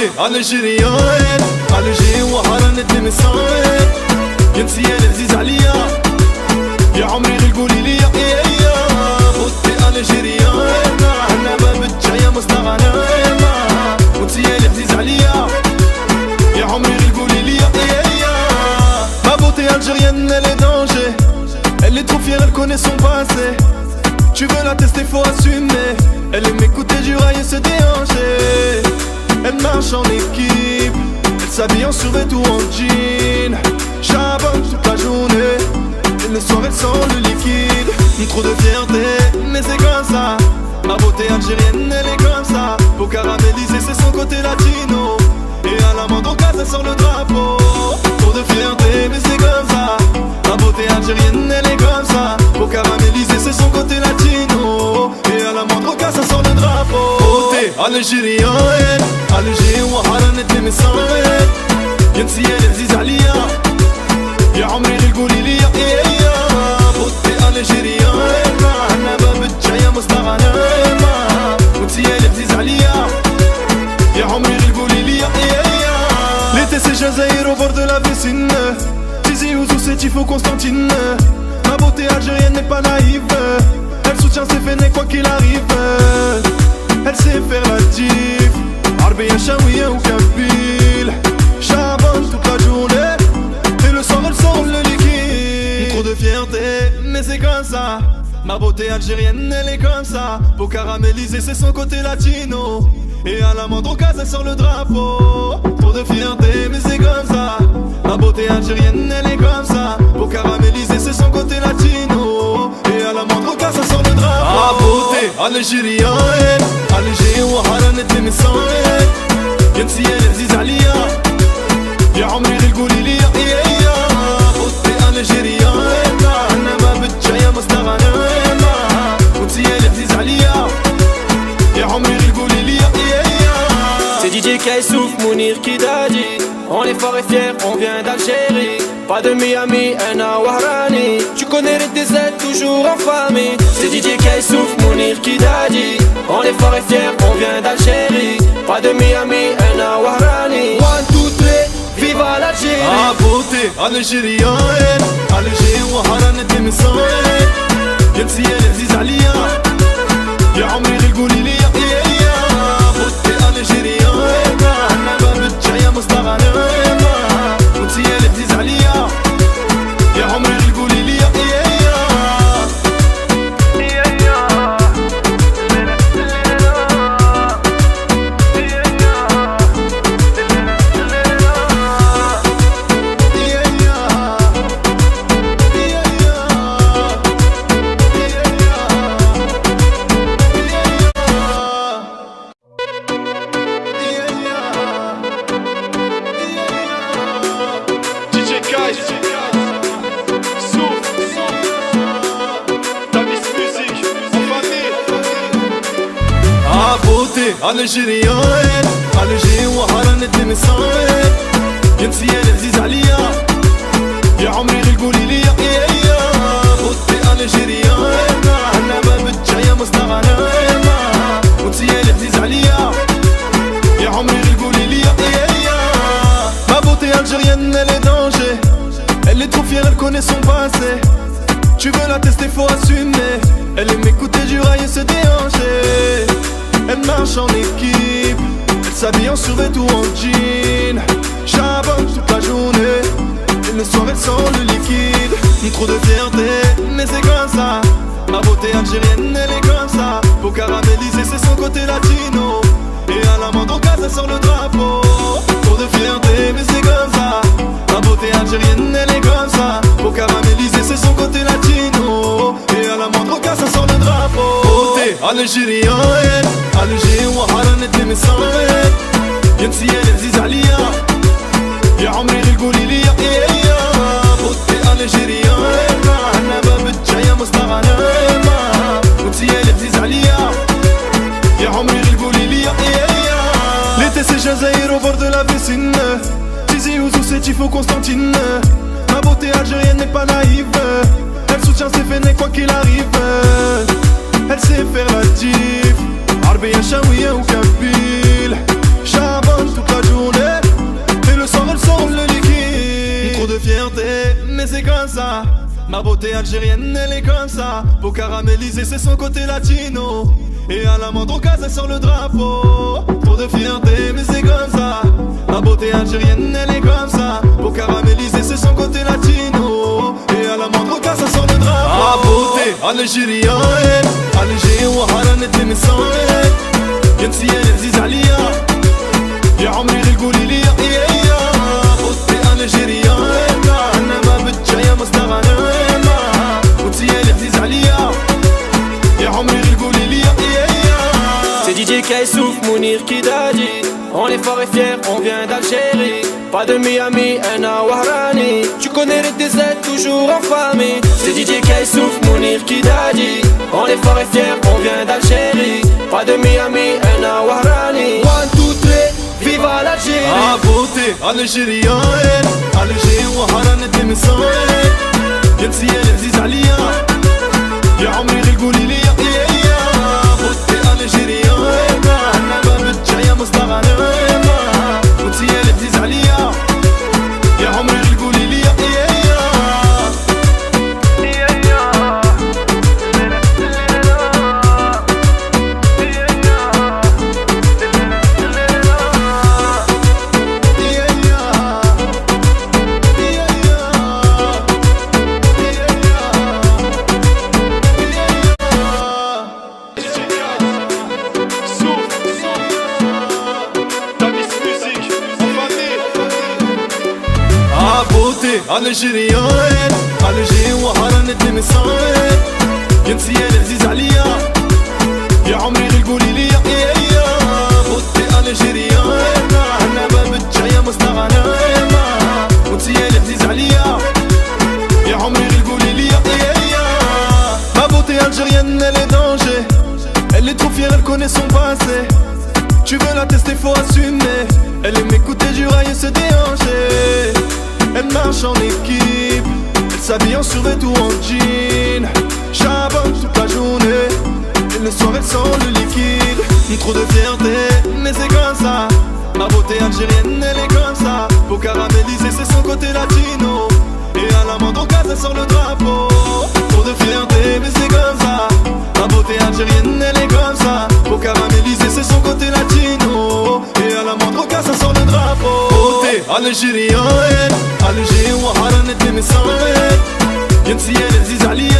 عبوتي الجيريان الجي وهران الدمسان جنسي العزيز عليا يا عمري غير قولي لي يا عبوتي الجيريان احنا باب الجاية مستغنى وانتي العزيز عليا يا عمري غير قولي لي يا ما beauté algérienne elle est danger. Elle est trop fière, elle connaît son passé. Tu veux la tester, faut assumer. Elle aime écouter du rail et se déhancher. Elle marche en équipe, elle s'habille en survêt ou en jean. Charbonne toute la journée, et le soir elle sent le liquide. Trop de fierté, mais c'est comme ça. Ma beauté algérienne, elle est comme ça. Pour caraméliser, c'est son côté latino. Et à la moindre occasion, elle sort le drapeau. Trop de fierté, mais c'est comme ça. Ma beauté algérienne, elle est comme ça. Pour caraméliser, c'est son côté latino. Et à la moindre occasion, elle sort le drapeau. Beauté algérienne, algérien وحران الدمسان جنسي العزيز عليا يا عمري غير قولي لي يا beauté algérienne احنا باب الجاية مستغنى وانتي العزيز عليا يا عمري غير قولي لي يا l'été c'est Jazaïr au bord de la piscine. Tizi Ouzou c'est Tifo Constantine. Ma beauté algérienne n'est pas naïve. Elle soutient ses fenêtres quoi qu'il arrive. Elle sait faire la diff. Arbia, Chaouia ou Kabyle. Charbonne toute la journée. Et le soir elle sort le liquide. Trop de fierté, mais c'est comme ça. Ma beauté algérienne elle est comme ça. Pour caraméliser c'est son côté latino. Et à la moindre occasion elle sort le drapeau. Trop de fierté mais c'est comme ça. Ma beauté algérienne elle est comme ça. Pour caraméliser c'est son côté latino. Et à la moindre occasion elle sort le drapeau. Ah beauté algérienne algérien وحران الدمسان جنسي العزيز عليا يا عمري غير قولي لي يا beauté algérienne احنا باب الجاية مستغنى وانتي العزيز عليا يا عمري غير قولي لي يا C'est DJ Kaissouf, Mounir Kidadi. On est fort et fier, on vient d'Algérie. Pas de Miami, un à Wahrani. Tu connais les DZ, toujours en famille. C'est DJ Kaissouf, Mounir Kidadi. On est fort et fier, on vient d'Algérie. Pas de Miami, un à Wahrani. One, two, three, viva l'Algérie. Ah beauté algérienne algérien وحران الدمسان جنسي العزيز عليا يا عمري غير قولي لي يا beauté algérienne احنا باب الجاية مستغنى وانتي العزيز عليا يا عمري غير قولي لي يا algérienne algérien وحران الدمسان جنسي العزيز عليا يا عمري غير قولي لي يا beauté algérienne احنا باب الجاية مستغنى وانتي العزيز عليا يا عمري غير قولي لي يا ma beauté algérienne elle est danger. Elle est trop fière, elle connaît son passé. Tu veux la tester, faut assumer. Elle aime écouter du rail et se déhancher. Elle marche en équipe, elle s'habille en survêt ou en jean. Charbonne toute la journée, et le soir elle sent le liquide. Trop de fierté, mais c'est comme ça. Ma beauté algérienne elle est comme ça. Pour caraméliser c'est son côté latino. Et à la moindre occasion elle sort le drapeau. Trop de fierté, mais c'est comme ça. Ma beauté algérienne elle est comme ça. Pour caraméliser c'est son côté latino. Et à la moindre occasion elle sort le drapeau. Beauté algérienne algérien وحران الدمسان جنسي العزيز عليا يا عمري غير قولي لي يا beauté algérienne احنا باب الجاية مستغنى وانتي العزيز عليا يا عمري غير قولي لي يا l'été c'est Jazaïr au bord de la piscine. Tizi Ouzou c'est Tifo Constantine. Ma beauté algérienne n'est pas naïve. Elle soutient ses fenêtres quoi qu'il arrive. Elle sait faire la diff. Arbia, Chaouia ou Kabyle. Charbonne toute la Ma beauté algérienne elle est comme ça, peau caramélisée c'est son côté latino. Et à la moindre occasion elle sort le drapeau, trop de fierté mais c'est comme ça. Ma beauté algérienne elle est comme ça, peau caramélisée c'est son côté latino. Et à la moindre occasion elle sort le drapeau. Ah beauté algérienne, Alger وحرا التمثال جنسي العزيز عليا يا عمري القولي لي يا بوتي الجيريان انا ما بتجايا مستغنى C'est DJ Kaissouf, Mounir Kidadi. On est fort et fier, on vient d'Algérie. Pas de Miami, Ena Wahrani. Tu connais les DZ, toujours en famille. C'est DJ Kaissouf, Mounir Kidadi. On est fort et fier, on vient d'Algérie. Pas de Miami, Ena Wahrani. 1, 2, 3, viva l'Algérie. Ah beauté algérienne, Alger وحرا التمثال جنسي العزيز عليا يا عمري القولي لي يا بوتي الجيريان انا ما بتجايا مستغنى بوتي العزيز عليا يا عمري القولي لي الجيريان الجي وحرا التمثال جنسي العزيز عليا يا عمري القولي لي يا بوتي الجيريان انا ما بتجايا مستغنى بوتي العزيز عليا يا عمري القولي لي يا Ma beauté algérienne elle est danger, elle est trop fière, elle connaît son passé. Tu veux la tester, faut assumer. Elle aime écouter du rail et se déhancher. Elle marche en équipe, elle s'habille en survêt ou en jean. Charbonne toute la journée, et le soir elle sent le liquide. Trop de fierté, mais c'est comme ça. Ma beauté algérienne elle est comme ça. Peau caramélisée c'est son côté latino. Et à la moindre occasion elle sort le drapeau. Trop de fierté, mais c'est comme ça. Ma beauté algérienne elle est comme ça. Peau caramélisée c'est son côté latino. Et à la moindre occasion elle sort le drapeau. Beauté algérienne Alger وحرا التمثال جنسي العزيز عليا